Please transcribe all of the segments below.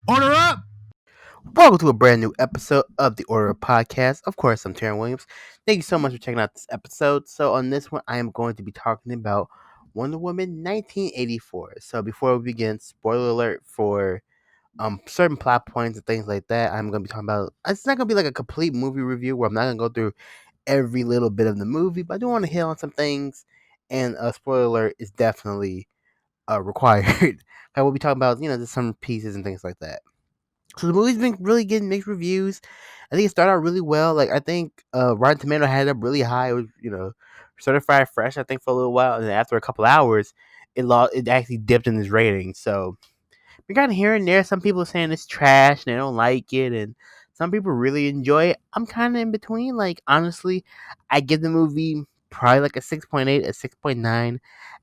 Order up! Welcome to a brand new episode of the Order Up Podcast. Of course, I'm Taryn Williams. Thank you so much for checking out this episode. So, on this one, I am going to be talking about Wonder Woman 1984. So, before we begin, spoiler alert for certain plot points and things like that. I'm going to be talking about. It's not going to be like a complete movie review where I'm not going to go through every little bit of the movie, but I do want to hit on some things. And a spoiler alert is definitely required. I will be talking about just some pieces and things like that. So the movie's been really getting mixed reviews. I think it started out really well. Like I think Rotten Tomato had it up really high. It was certified fresh. I think for a little while, and then after a couple hours, it actually dipped in its rating. So we got here and there. Some people are saying it's trash and they don't like it, and some people really enjoy it. I'm kind of in between. Like honestly, I give the movie probably like a 6.8, a 6.9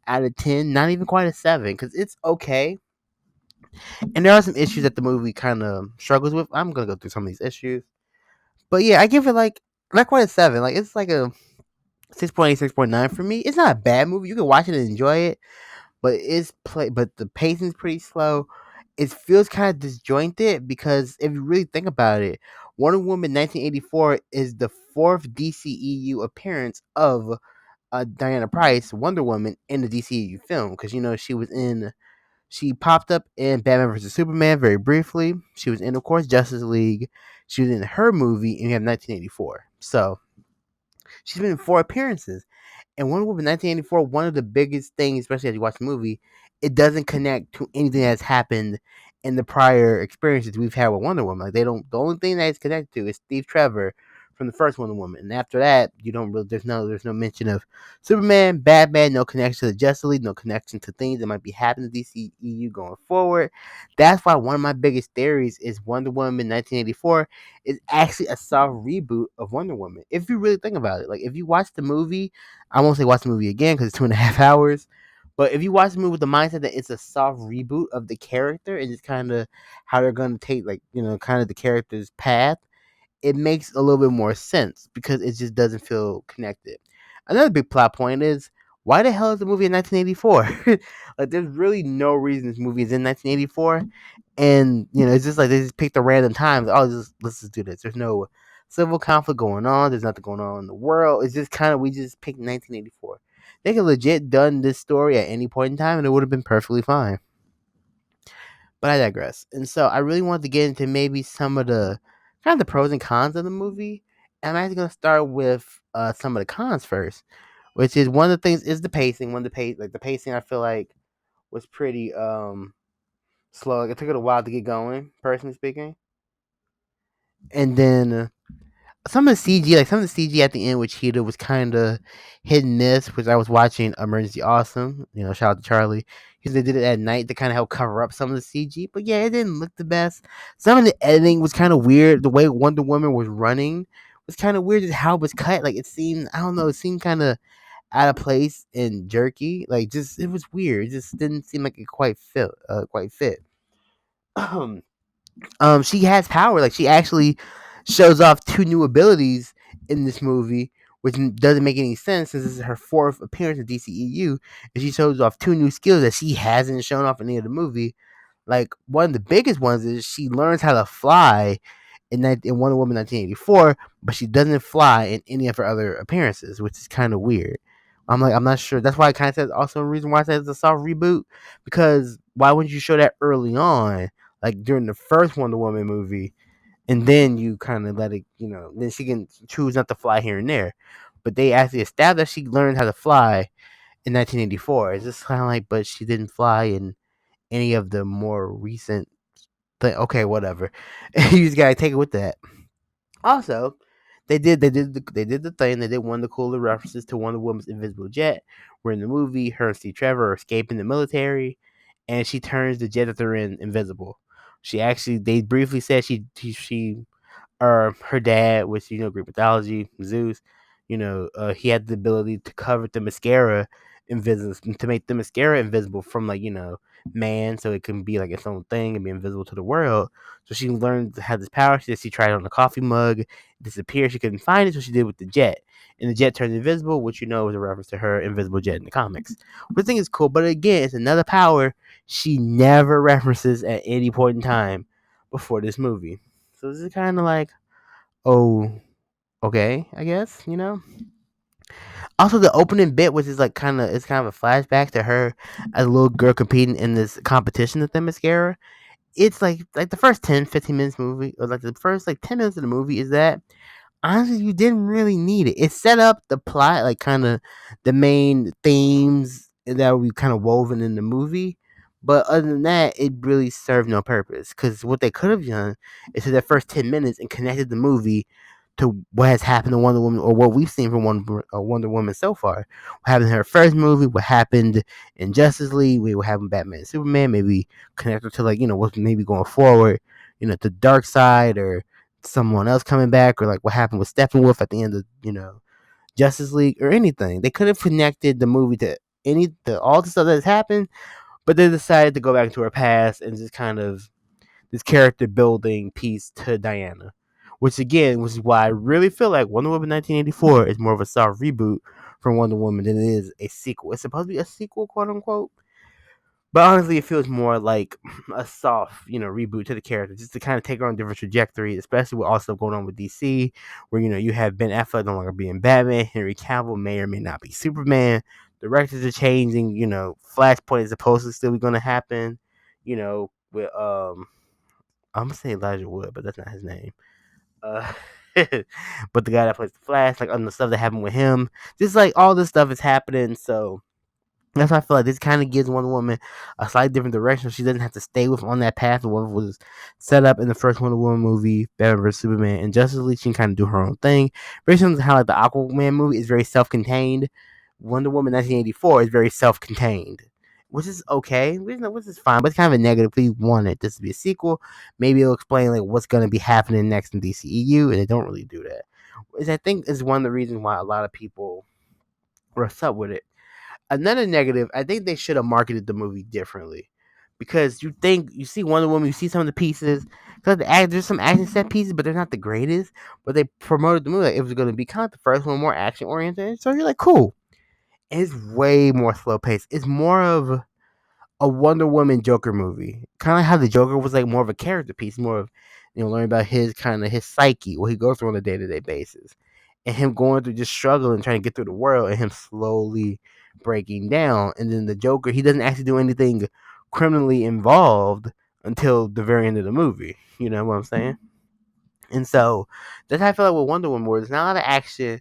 out of 10. Not even quite a 7 because it's okay. And there are some issues that the movie kind of struggles with. I'm gonna go through some of these issues, but yeah, I give it like not quite a 7. Like it's like a 6.8, 6.9 for me. It's not a bad movie. You can watch it and enjoy it, but But the pacing's pretty slow. It feels kind of disjointed because if you really think about it, Wonder Woman 1984 is the fourth DCEU appearance of Diana Price, Wonder Woman, in the DCEU film because she popped up in Batman vs Superman very briefly. She was in, of course, Justice League. She was in her movie, and we have 1984. So she's been in 4 appearances. And Wonder Woman 1984, one of the biggest things, especially as you watch the movie, it doesn't connect to anything that's happened in the prior experiences we've had with Wonder Woman. Like they don't. The only thing that it's connected to is Steve Trevor from the first Wonder Woman, and after that, you don't really. There's no mention of Superman, Batman, no connection to the Justice League, no connection to things that might be happening to DCEU going forward. That's why one of my biggest theories is Wonder Woman 1984 is actually a soft reboot of Wonder Woman. If you really think about it, like if you watch the movie, I won't say watch the movie again because it's 2.5 hours. But if you watch the movie with the mindset that it's a soft reboot of the character and just kind of how they're going to take, like, kind of the character's path, it makes a little bit more sense because it just doesn't feel connected. Another big plot point is why the hell is the movie in 1984? Like, there's really no reason this movie is in 1984, and it's just like they just picked a random time. Like, oh, let's just do this. There's no civil conflict going on. There's nothing going on in the world. It's just kind of we just picked 1984. They could legit done this story at any point in time, and it would have been perfectly fine. But I digress. And so I really wanted to get into maybe some of the kind of the pros and cons of the movie. And I'm actually going to start with some of the cons first, which is one of the things is the pacing. The pacing, I feel like was pretty slow. Like it took it a while to get going, personally speaking. And then some of the CG at the end with Cheetah was kind of hit and miss. Which I was watching Emergency Awesome, shout out to Charlie, because they did it at night to kind of help cover up some of the CG. But yeah, it didn't look the best. Some of the editing was kind of weird. The way Wonder Woman was running was kind of weird. Just how it was cut, like it seemed, I don't know, it seemed kind of out of place and jerky. Like just it was weird. It just didn't seem like it quite fit. She has power. Like she actually shows off 2 new abilities in this movie, which doesn't make any sense since this is her 4th appearance in DCEU, and she shows off 2 new skills that she hasn't shown off in any of the movie. Like one of the biggest ones is she learns how to fly in Wonder Woman 1984, but she doesn't fly in any of her other appearances, which is kind of weird. I'm not sure. That's why I kind of said also a reason why I said it's a soft reboot, because why wouldn't you show that early on, like during the first Wonder Woman movie, and then you kind of let it, then she can choose not to fly here and there. But they actually established she learned how to fly in 1984. It's just kind of like, but she didn't fly in any of the more recent thing. Okay, whatever. You just gotta take it with that. Also, they did the thing. They did one of the cooler references to Wonder Woman's invisible jet, where in the movie, her and Steve Trevor are escaping the military, and she turns the jet that they're in invisible. They briefly said she or her dad, which Greek mythology, Zeus, he had the ability to cover the mascara invisible, to make the mascara invisible from, like, man, so it can be like its own thing and be invisible to the world. So she learned to have this power. She tried it on a coffee mug, it disappeared. She couldn't find it, so she did with the jet, and the jet turned invisible, which is a reference to her invisible jet in the comics. Which I think is cool, but again, it's another power she never references at any point in time. before this movie. So this is kind of like, oh, okay, I guess, you know. Also, the opening bit, which is like it's kind of a flashback to her as a little girl competing in this competition with the mascara. It's like the first 10, 15 minutes movie, or like the first like 10 minutes of the movie is that honestly, you didn't really need it. It set up the plot, like kind of the main themes that we kind of woven in the movie. But other than that, it really served no purpose. Because what they could have done is to the first 10 minutes and connected the movie to what has happened to Wonder Woman, or what we've seen from Wonder Woman so far. What happened in her first movie, what happened in Justice League, what happened in Batman and Superman, maybe connect her to like, what's maybe going forward, to Dark Side, or someone else coming back, or like what happened with Steppenwolf at the end of Justice League, or anything. They could have connected the movie to all the stuff that has happened, but they decided to go back into her past and just kind of this character building piece to Diana, which is why I really feel like Wonder Woman 1984 is more of a soft reboot from Wonder Woman than it is a sequel. It's supposed to be a sequel, quote unquote, but honestly, it feels more like a soft, reboot to the character, just to kind of take her on a different trajectory, especially with all stuff going on with DC, where you have Ben Affleck no longer being Batman, Henry Cavill may or may not be Superman, directors are changing, Flashpoint is supposedly still going to happen, with I'm gonna say Elijah Wood, but that's not his name. Uh, but the guy that plays the Flash, like on the stuff that happened with him, just like all this stuff is happening, so that's why I feel like this kind of gives Wonder Woman a slightly different direction. She doesn't have to stay with on that path of what was set up in the first Wonder Woman movie, Batman vs Superman, and Justice League. She can kind of do her own thing. Very similar to how like the Aquaman movie is very self-contained. Wonder Woman 1984 is very self-contained, which is okay, which is fine, but it's kind of a negative. We wanted this to be a sequel. Maybe it'll explain like what's going to be happening next in DCEU, and they don't really do that. Which I think is one of the reasons why a lot of people were upset with it. Another negative, I think they should have marketed the movie differently, because you see Wonder Woman, you see some of the pieces, because there's some action set pieces, but they're not the greatest. But they promoted the movie like it was going to be kind of the first one, more action oriented. So you're like, cool. It's way more slow paced. It's more of a Wonder Woman Joker movie, kind of like how the Joker was like more of a character piece, more of learning about his psyche, what he goes through on a day to day basis, and him going through just struggling, trying to get through the world, and him slowly breaking down. And then the Joker, he doesn't actually do anything criminally involved until the very end of the movie. You know what I'm saying? And so that's how I feel like with Wonder Woman, where there's not a lot of action.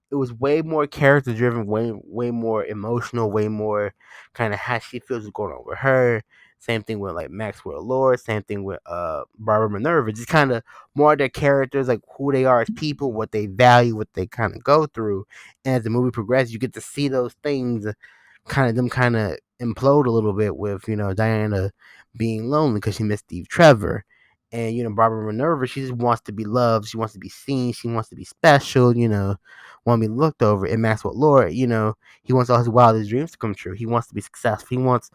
It was way more character driven, way more emotional, way more kind of how she feels is going on with her. Same thing with like Maxwell Lord, same thing with Barbara Minerva. Just kind of more of their characters, like who they are as people, what they value, what they kind of go through. And as the movie progresses, you get to see those things kind of implode a little bit with Diana being lonely because she missed Steve Trevor, and Barbara Minerva, she just wants to be loved, she wants to be seen, she wants to be special, want to be looked over. And Maxwell Lord, he wants all his wildest dreams to come true. He wants to be successful. He wants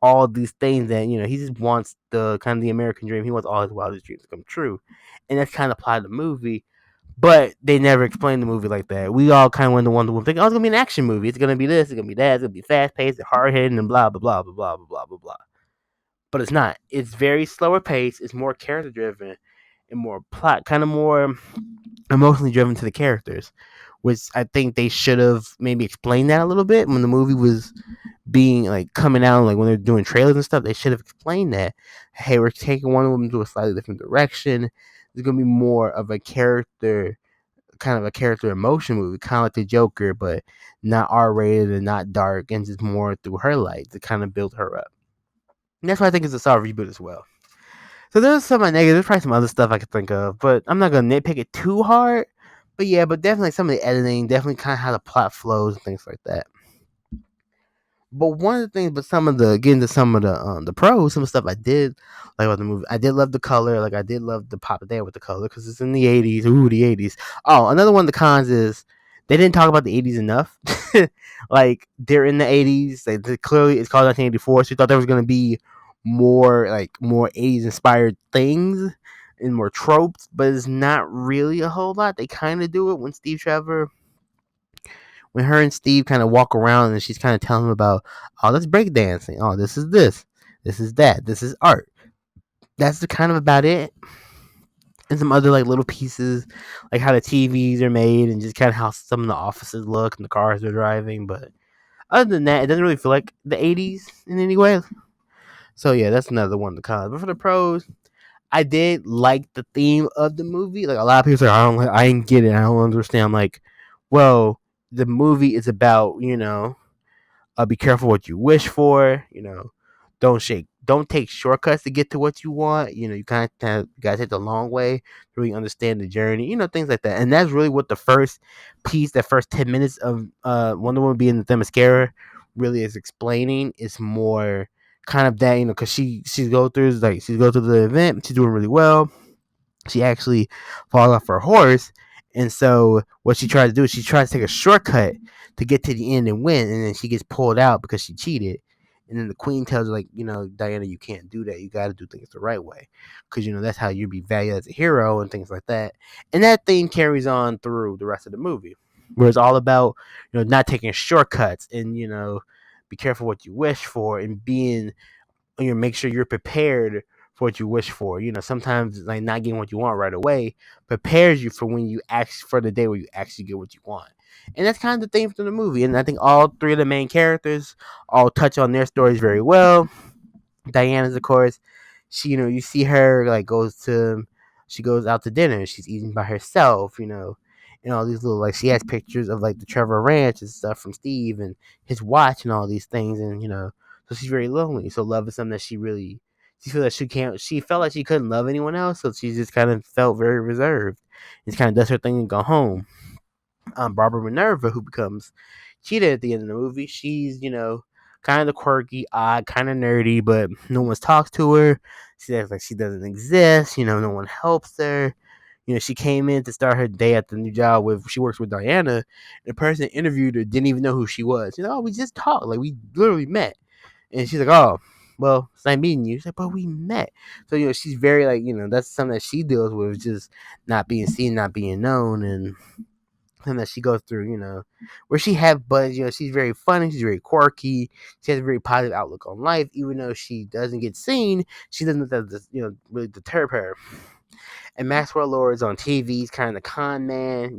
all these things that he just wants the kind of the American dream. He wants all his wildest dreams to come true, and that's kind of plot of the movie. But they never explained the movie like that. We all kind of went to Wonder Woman thinking, oh, it's gonna be an action movie. It's gonna be this. It's gonna be that. It's gonna be fast paced and hard hitting and blah blah blah blah blah blah blah blah blah. But it's not. It's very slower paced. It's more character driven and more plot, kind of more emotionally driven to the characters, which I think they should have maybe explained that a little bit when the movie was being like coming out, like when they're doing trailers and stuff. They should have explained that, hey, we're taking one of them to a slightly different direction. There's gonna be more of a character, kind of a character emotion movie, kind of like the Joker, but not R rated and not dark, and just more through her light to kind of build her up. And that's why I think it's a solid reboot as well. So there's some negative. There's probably some other stuff I could think of, but I'm not gonna nitpick it too hard. But yeah, but definitely some of the editing, definitely kind of how the plot flows and things like that. But one of the things, but some of the getting to some of the pros, some of the stuff I did like about the movie. I did love the color. Like I did love the pop there with the color because it's in the '80s. Ooh, the '80s. Oh, another one of the cons is they didn't talk about the '80s enough. Like they're in the '80s. Clearly it's called 1984. So you thought there was gonna be more '80s inspired things and more tropes, but it's not really a whole lot. They kind of do it when her and Steve kind of walk around and she's kind of telling him about, oh, that's breakdancing. Oh, this is that. This is art. that's the kind of about it. And some other like little pieces, like how the TVs are made, and just kind of how some of the offices look and the cars they're driving. But other than that, it doesn't really feel like the '80s in any way. So yeah, that's another one of the cons. But for the pros, I did like the theme of the movie. Like a lot of people say, I didn't get it. I don't understand. I'm like, well, the movie is about be careful what you wish for. Don't take shortcuts to get to what you want. You kind of gotta take the long way to really understand the journey. Things like that. And that's really what the first piece, that first 10 minutes of Wonder Woman being the Themyscira really is explaining. It's more kind of that, because she go through the event, she's doing really well. She actually falls off her horse, and so what she tries to do is she tries to take a shortcut to get to the end and win, and then she gets pulled out because she cheated. And then the queen tells her, like, Diana, you can't do that. You got to do things the right way, because that's how you be valued as a hero and things like that. And that theme carries on through the rest of the movie, where it's all about not taking shortcuts, and be careful what you wish for, and being make sure you're prepared for what you wish for. Sometimes like not getting what you want right away prepares you for when you ask for the day where you actually get what you want. And that's kind of the theme for the movie. And I think all three of the main characters all touch on their stories very well. Diana's, of course, she, you see her like she goes out to dinner and she's eating by herself, and all these little, like, she has pictures of like the Trevor Ranch and stuff from Steve and his watch and all these things, and so she's very lonely. So love is something that she felt like she felt like she couldn't love anyone else, so she just kind of felt very reserved. Just kind of does her thing and go home. Barbara Minerva, who becomes Cheetah at the end of the movie, she's, kind of quirky, odd, kind of nerdy, but no one talks to her. She acts like she doesn't exist. No one helps her. She came in to start her day at the new job she works with Diana. And the person that interviewed her didn't even know who she was. We just talked, like we literally met. And she's like, oh, well, it's like meeting you. She's like, but we met. So, she's very like, that's something that she deals with, just not being seen, not being known, and that she goes through, where she have, but she's very funny, she's very quirky, she has a very positive outlook on life, even though she doesn't get seen, she doesn't let that, really deter her. And Maxwell Lord is on TV, he's kind of the con man,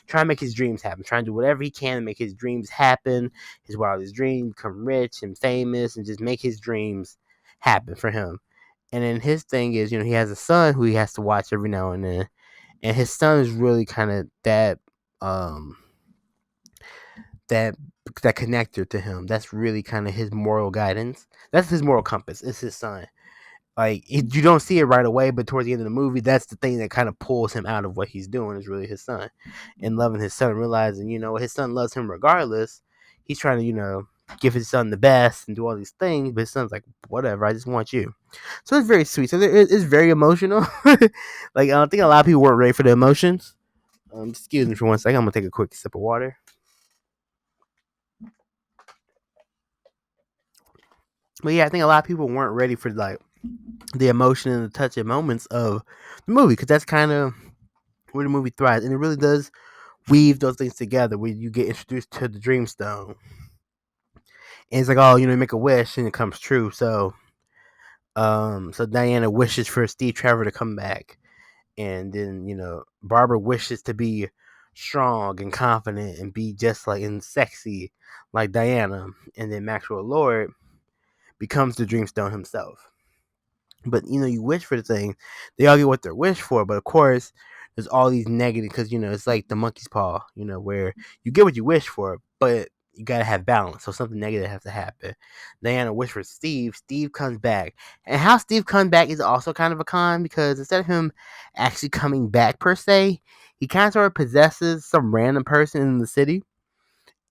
trying to make his dreams happen, trying to do whatever he can to make his dreams happen, his wildest dreams, become rich and famous, and just make his dreams happen for him. And then his thing is, he has a son who he has to watch every now and then, and his son is really kind of um that that connector to him. That's really kind of his moral guidance. That's his moral compass. It's his son. Like, you don't see it right away, but towards the end of the movie, that's the thing that kind of pulls him out of what he's doing, is really his son, and loving his son, realizing his son loves him regardless. He's trying to give his son the best and do all these things, but his son's like, whatever, I just want you. So it's very sweet. So it's very emotional. Like, I think a lot of people weren't ready for the emotions. Excuse me for 1 second. I'm gonna take a quick sip of water. But yeah, I think a lot of people weren't ready for like the emotion and the touching moments of the movie, because that's kind of where the movie thrives, and it really does weave those things together. Where you get introduced to the Dreamstone, and it's like, oh, you make a wish and it comes true. So Diana wishes for Steve Trevor to come back, and then Barbara wishes to be strong and confident and be just like and sexy like Diana, and then Maxwell Lord becomes the Dreamstone himself. But you wish for the thing, they all get what they wish for. But of course, there's all these negative, because it's like the monkey's paw, where you get what you wish for, but you gotta have balance. So something negative has to happen. Diana wished for Steve. Steve comes back, and how Steve comes back is also kind of a con, because instead of him actually coming back per se, he kind of sort of possesses some random person in the city,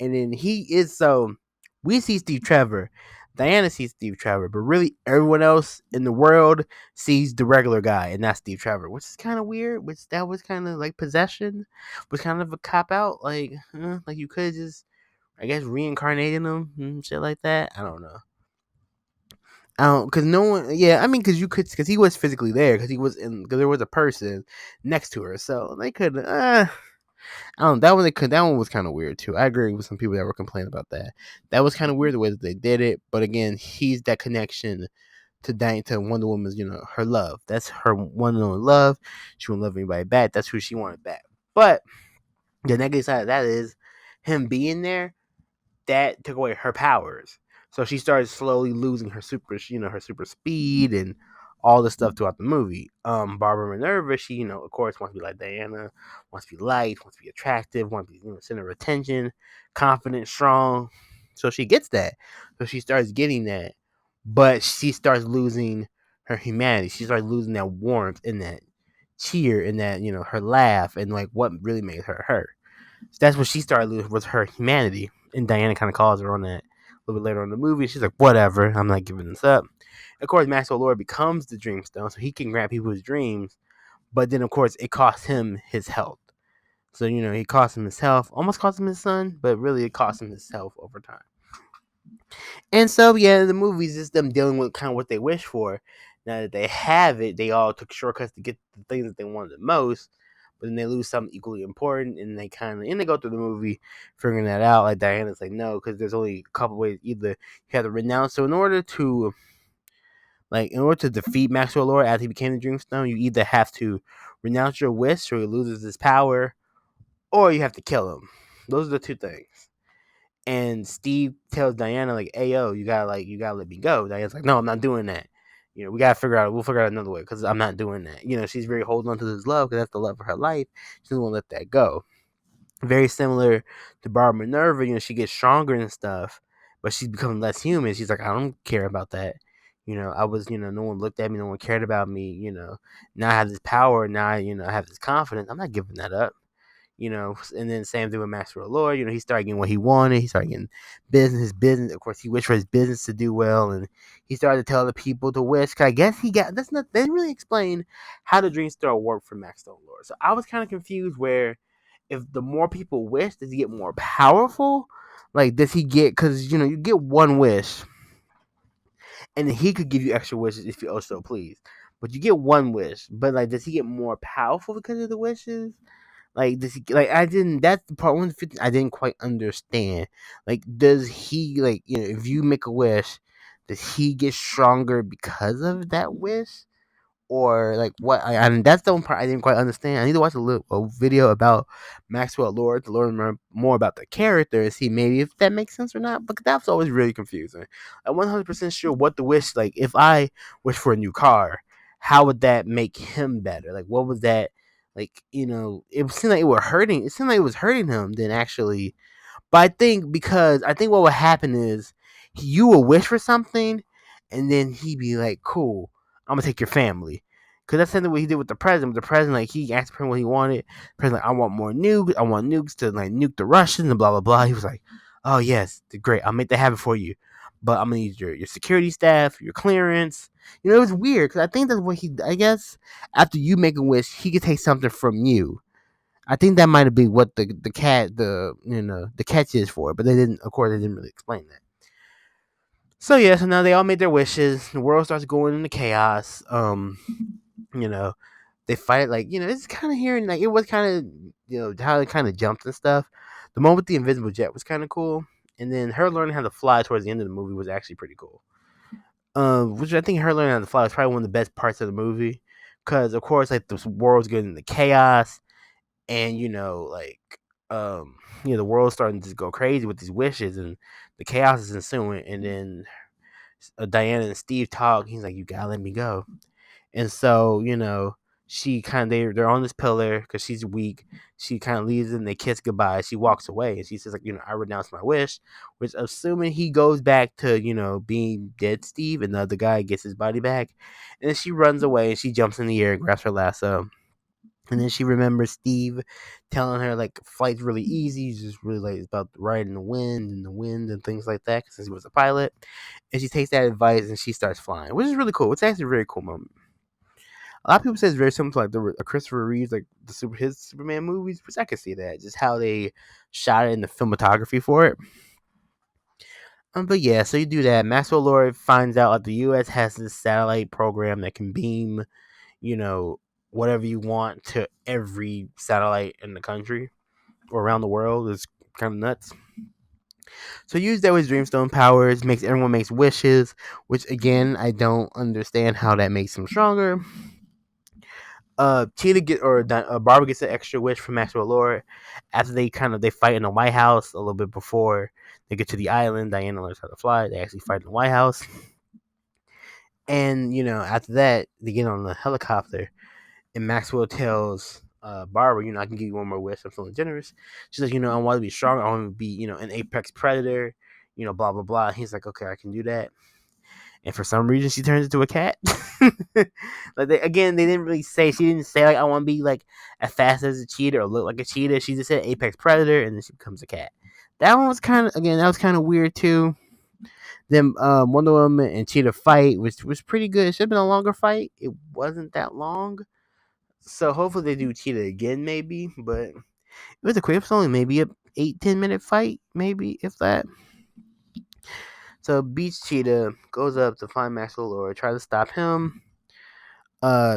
and then he is so. We see Steve Trevor. Diana sees Steve Trevor, but really everyone else in the world sees the regular guy, and that's Steve Trevor, which is kind of weird. Which that was kind of like possession, was kind of a cop out. Like you could just, I guess, reincarnating him and shit like that. I don't know. I don't, because no one. Yeah, I mean, because you could, because he was physically there, because he was in, because there was a person next to her, so they could. I don't. That one was kind of weird too. I agree with some people that were complaining about that. That was kind of weird the way that they did it. But again, he's that connection to Wonder Woman's, her love. That's her one and only love. She won't love anybody back. That's who she wanted back. But the negative side of that is him being there, that took away her powers. So she started slowly losing her her super speed and all the stuff throughout the movie. Barbara Minerva, she, of course, wants to be like Diana, wants to be light, wants to be attractive, wants to be, center of attention, confident, strong. So she gets that. So she starts getting that, but she starts losing her humanity. She starts losing that warmth and that cheer and that, her laugh and like what really made her her. So that's what she started losing was her humanity. And Diana kind of calls her on that a little bit later on in the movie. She's like, whatever, I'm not giving this up. Of course, Maxwell Lord becomes the Dreamstone, so he can grant people his dreams. But then, of course, it costs him his health. So, he cost him his health, almost cost him his son, but really it cost him his health over time. And so, yeah, the movies is them dealing with kind of what they wish for. Now that they have it, they all took shortcuts to get the things that they wanted the most. But then they lose something equally important, and they go through the movie figuring that out. Like Diana's like, no, because there's only a couple ways. Either you have to renounce. So in order to defeat Maxwell Lord after he became the Dreamstone, you either have to renounce your wish, so he loses his power, or you have to kill him. Those are the two things. And Steve tells Diana like, "Hey yo, you gotta let me go." Diana's like, "No, I'm not doing that. We'll figure out another way because I'm not doing that." She's very holding on to this love because that's the love of her life. She doesn't want to let that go. Very similar to Barbara Minerva, she gets stronger and stuff, but she's becoming less human. She's like, I don't care about that. I was, no one looked at me, no one cared about me. Now I have this power. Now I have this confidence. I'm not giving that up. And then same thing with Maxwell Lord. He started getting what he wanted. He started getting his business. Of course, he wished for his business to do well, and he started to tell the people to wish. Cause I guess he got that's not. They didn't really explain how the Dream Star worked for Maxwell Lord. So I was kind of confused. Where if the more people wish, does he get more powerful? Like, does he get? Because you get one wish, and he could give you extra wishes if you also please. But you get one wish. But like, does he get more powerful because of the wishes? Like, does he like? I didn't. That's the part 150. I didn't quite understand. Like, does he like? If you make a wish, does he get stronger because of that wish? Or like what? I mean, that's the one part I didn't quite understand. I need to watch a video about Maxwell Lord to learn more about the character and see maybe if that makes sense or not. But that's always really confusing. I'm 100% sure what the wish like. If I wish for a new car, how would that make him better? Like, what was that? Like, it seemed like it was hurting. It seemed like it was hurting him. Then actually, but I think what would happen is you will wish for something, and then he'd be like, "Cool, I'm gonna take your family." Cause that's something what he did with the president. With the president, like he asked him what he wanted. The president, like, I want more nukes. I want nukes to like nuke the Russians and blah blah blah. He was like, "Oh yes, great. I'll make that happen for you, but I'm gonna need your security staff, your clearance." It was weird because I think that's what he. I guess after you make a wish, he could take something from you. I think that might have been what the catch is for, but they didn't. Of course, they didn't really explain that. So yeah, so now they all made their wishes. The world starts going into chaos. You know, they fight like it's kind of hearing like it was kind of how it kind of jumped and stuff. The moment with the invisible jet was kind of cool, and then her learning how to fly towards the end of the movie was actually pretty cool. Which I think her learning how to fly was probably one of the best parts of the movie, because of course like the world's getting into chaos and the world's starting to go crazy with these wishes and the chaos is ensuing and then Diana and Steve talk. He's like, you gotta let me go. And so she kind of they're on this pillar because she's weak. She kind of leaves them, they kiss goodbye, she walks away and she says like, I renounce my wish, which assuming he goes back to being dead Steve and the other guy gets his body back. And then she runs away and she jumps in the air and grabs her lasso. And then she remembers Steve telling her like flight's really easy, it's just really like it's about riding the wind and things like that. Since he was a pilot, and she takes that advice and she starts flying, which is really cool. It's actually a very cool moment. A lot of people say it's very similar to like the Christopher Reeves like his Superman movies, which I can see that just how they shot it in the cinematography for it. But yeah, so you do that. Maxwell Lord finds out that the U.S. has this satellite program that can beam you know, whatever you want to every satellite in the country or around the world is kind of nuts. So use that with Dreamstone powers, makes everyone makes wishes, which again I don't understand how that makes him stronger. Cheetah Barbara gets an extra wish from Maxwell Lord after they fight in the White House a little bit before they get to the island. Diana learns how to fly. They actually fight in the White House, and after that they get on the helicopter, and Maxwell tells Barbara, I can give you one more wish. I'm feeling generous. She's like, I want to be strong. I want to be, an apex predator. Blah blah blah. He's like, okay, I can do that. And for some reason, she turns into a cat. Like they didn't really say. She didn't say like I want to be like as fast as a cheetah or look like a cheetah. She just said apex predator, and then she becomes a cat. That one was that was kind of weird too. Then Wonder Woman and Cheetah fight, which was pretty good. It should have been a longer fight. It wasn't that long. So hopefully they do Cheetah again, maybe. But it was a quick. It was only maybe a 8-10 minute fight, maybe if that. So beats Cheetah, goes up to find Maxwell Lord, try to stop him.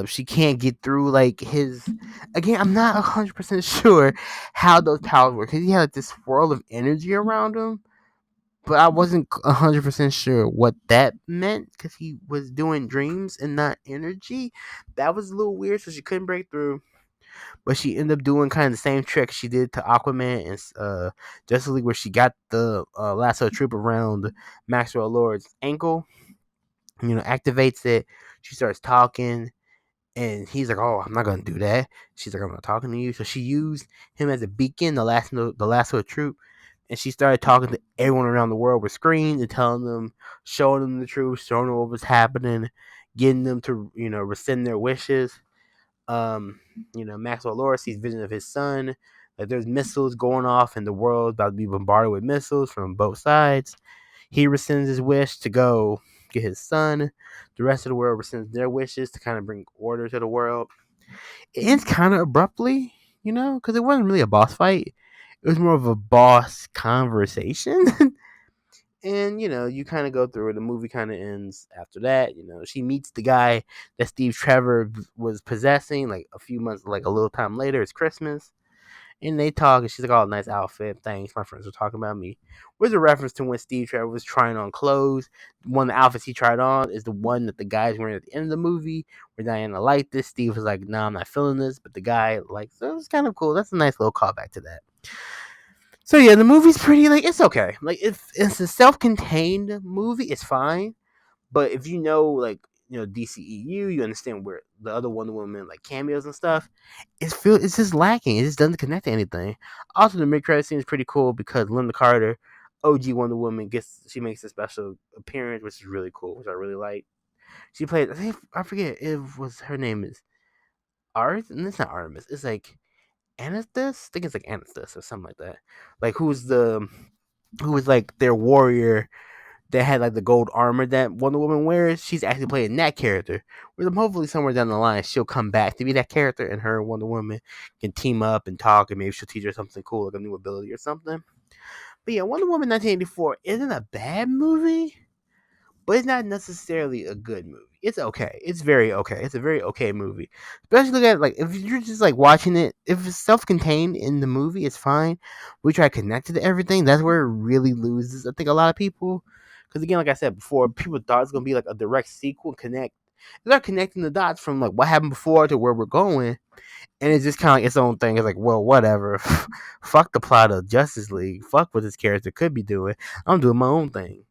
She can't get through like his. Again, I'm not 100% sure how those powers work because he had like, this swirl of energy around him, but I wasn't 100% sure what that meant because he was doing dreams and not energy. That was a little weird, so she couldn't break through. But she ended up doing kind of the same trick she did to Aquaman and Justice League, where she got the lasso troop around Maxwell Lord's ankle. Activates it. She starts talking, and he's like, "Oh, I'm not gonna do that." She's like, "I'm not talking to you." So she used him as a beacon, the lasso troop, and she started talking to everyone around the world with screens and telling them, showing them the truth, showing them what was happening, getting them to rescind their wishes. Maxwell Lord sees vision of his son. Like there's missiles going off in the world, about to be bombarded with missiles from both sides. He rescinds his wish to go get his son. The rest of the world rescinds their wishes to kind of bring order to the world. It ends kind of abruptly, because it wasn't really a boss fight. It was more of a boss conversation. And you kind of go through it. The movie kind of ends after that. She meets the guy that Steve Trevor was possessing like a few months, like a little time later. It's Christmas, and they talk, and she's like, "Oh, nice outfit, thanks." My friends were talking about me. With a reference to when Steve Trevor was trying on clothes. One of the outfits he tried on is the one that the guy's wearing at the end of the movie. Where Diana liked this, Steve was like, "Nah, I'm not feeling this," but the guy likes. So it was kind of cool. That's a nice little callback to that. So yeah, the movie's pretty like it's okay. Like if it's a self-contained movie, it's fine. But if DCEU, you understand where the other Wonder Woman like cameos and stuff. It's just lacking. It just doesn't connect to anything. Also, the mid credit scene is pretty cool because Linda Carter, OG Wonder Woman, she makes a special appearance, which is really cool, which I really like. She played. I forget if was her name is Arth, and it's not Artemis. It's like Anastas. I think it's like Anastas or something like that. Like who was like their warrior that had like the gold armor that Wonder Woman wears. She's actually playing that character. With them, hopefully somewhere down the line she'll come back to be that character, and her and Wonder Woman can team up and talk, and maybe she'll teach her something cool, like a new ability or something. But yeah, Wonder Woman 1984 isn't a bad movie, but it's not necessarily a good movie. It's okay. It's very okay. It's a very okay movie. Especially look at like if you're just like watching it, if it's self-contained in the movie, it's fine. We try to connect it to everything. That's where it really loses. I think a lot of people, because again, like I said before, people thought it's gonna be like a direct sequel and connect. They're connecting the dots from like what happened before to where we're going, and it's just kind of like its own thing. It's like, well, whatever. Fuck the plot of Justice League. Fuck what this character could be doing. I'm doing my own thing.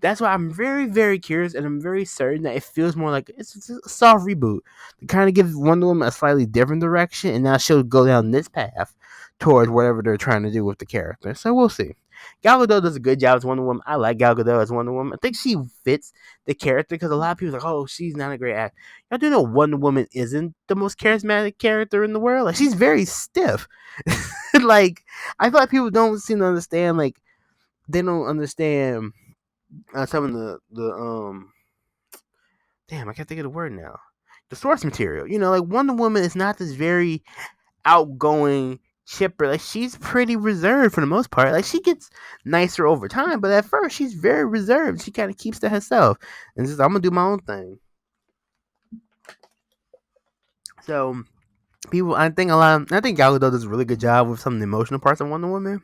That's why I'm very, very curious, and I'm very certain that it feels more like it's a soft reboot to kind of give Wonder Woman a slightly different direction, and now she'll go down this path towards whatever they're trying to do with the character. So we'll see. Gal Gadot does a good job as Wonder Woman. I like Gal Gadot as Wonder Woman. I think she fits the character because a lot of people are like, "Oh, she's not a great actor." Y'all do know Wonder Woman isn't the most charismatic character in the world. Like she's very stiff. Like I feel like people don't seem to understand. Like they don't understand some of the damn, I can't think of the word now. The source material. Like Wonder Woman is not this very outgoing chipper. Like she's pretty reserved for the most part. Like she gets nicer over time, but at first she's very reserved. She kind of keeps to herself and says, "I'm gonna do my own thing." So I think Gal Gadot does a really good job with some of the emotional parts of Wonder Woman.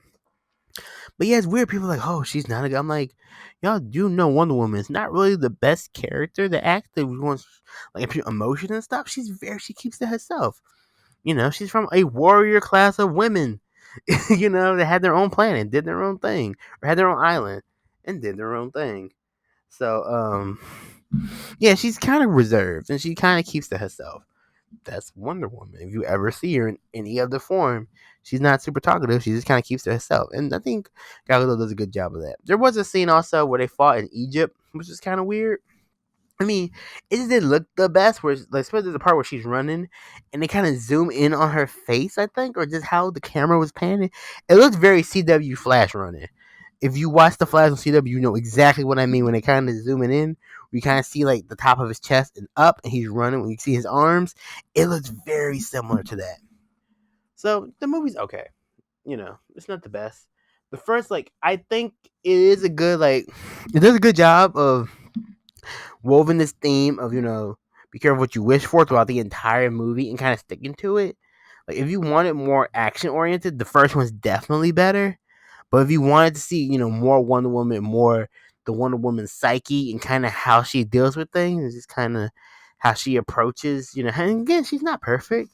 But yeah, it's weird. People are like, oh, she's not a good. I'm like, y'all do know Wonder Woman is not really the best character to act. That wants like emotion and stuff. She keeps to herself. She's from a warrior class of women. That had their own planet, did their own thing, or had their own island and did their own thing. So, yeah, she's kind of reserved and she kind of keeps to herself. That's Wonder Woman. If you ever see her in any other form, she's not super talkative. She just kind of keeps to herself. And I think Gal Gadot does a good job of that. There was a scene also where they fought in Egypt, which is kind of weird. I mean, it just didn't look the best. Where, like, especially the part where she's running, and they kind of zoom in on her face, I think, or just how the camera was panning. It looked very CW Flash running. If you watch the Flash on CW, you know exactly what I mean when they kind of zooming in. We kind of see like the top of his chest and up, and he's running. When you see his arms, it looks very similar to that. So the movie's okay. It's not the best. The first, like, I think it is a good, like, it does a good job of woven this theme of be careful what you wish for throughout the entire movie and kind of sticking to it. Like, if you wanted more action oriented, the first one's definitely better. But if you wanted to see more Wonder Woman, more the Wonder Woman psyche and kind of how she deals with things, just kind of how she approaches, and again, she's not perfect.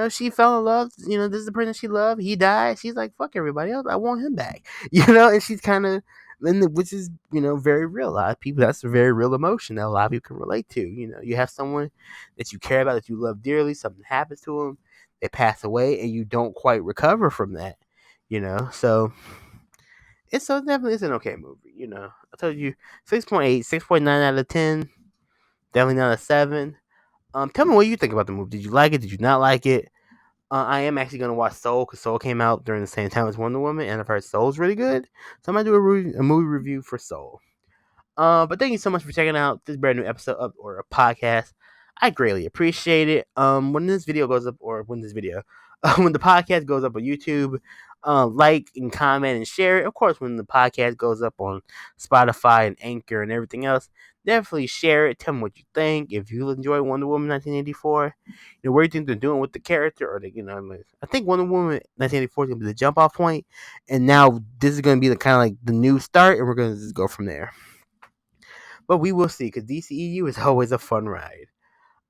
She fell in love. This is the person she loved. He died. She's like, fuck everybody else. I want him back. And she's kind of, which is very real. A lot of people, that's a very real emotion that a lot of people can relate to. You have someone that you care about, that you love dearly. Something happens to them, they pass away, and you don't quite recover from that. So it's definitely it's an okay movie. I told you 6.8, 6.9 out of 10. Definitely not a 7. Tell me what you think about the movie. Did you like it? Did you not like it? I am actually gonna watch Soul because Soul came out during the same time as Wonder Woman, and I've heard Soul's really good. So I might do a movie review for Soul. But thank you so much for checking out this brand new episode of or a podcast. I greatly appreciate it. When this video goes up, or when this video, when the podcast goes up on YouTube, like and comment and share it. Of course, when the podcast goes up on Spotify and Anchor and everything else, definitely share it. Tell me what you think. If you enjoy Wonder Woman 1984, what do you think they're doing with the character? Or I think Wonder Woman 1984 is gonna be the jump off point, and now this is gonna be the kind of like the new start, and we're gonna just go from there. But we will see, because DCEU is always a fun ride.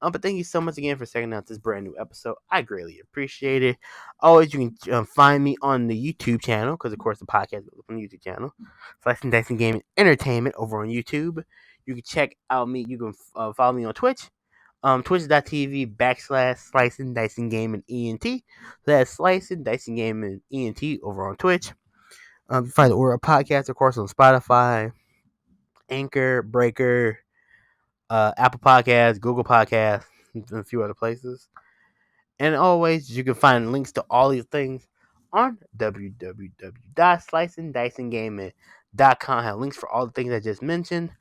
But thank you so much again for checking out this brand new episode. I greatly appreciate it. Always, you can find me on the YouTube channel, because of course the podcast goes on the YouTube channel. Slicing Dicing Gaming Entertainment over on YouTube. You can check out me. You can follow me on Twitch. Twitch.tv/Slicing Dicing Gaming ENT. So that's Slicing Dicing Gaming ENT over on Twitch. You find the Aura Podcast, of course, on Spotify, Anchor, Breaker, Apple Podcasts, Google Podcasts, and a few other places. And always, you can find links to all these things on www.slicingdicinggaming.com. I have links for all the things I just mentioned.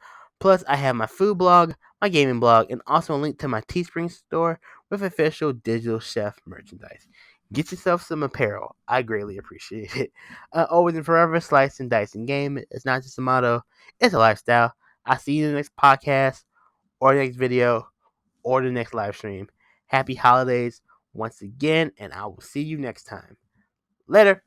Plus, I have my food blog, my gaming blog, and also a link to my Teespring store with official digital chef merchandise. Get yourself some apparel. I greatly appreciate it. Always and forever, slice and dice and game. It's not just a motto, it's a lifestyle. I'll see you in the next podcast, or the next video, or the next live stream. Happy holidays once again, and I will see you next time. Later.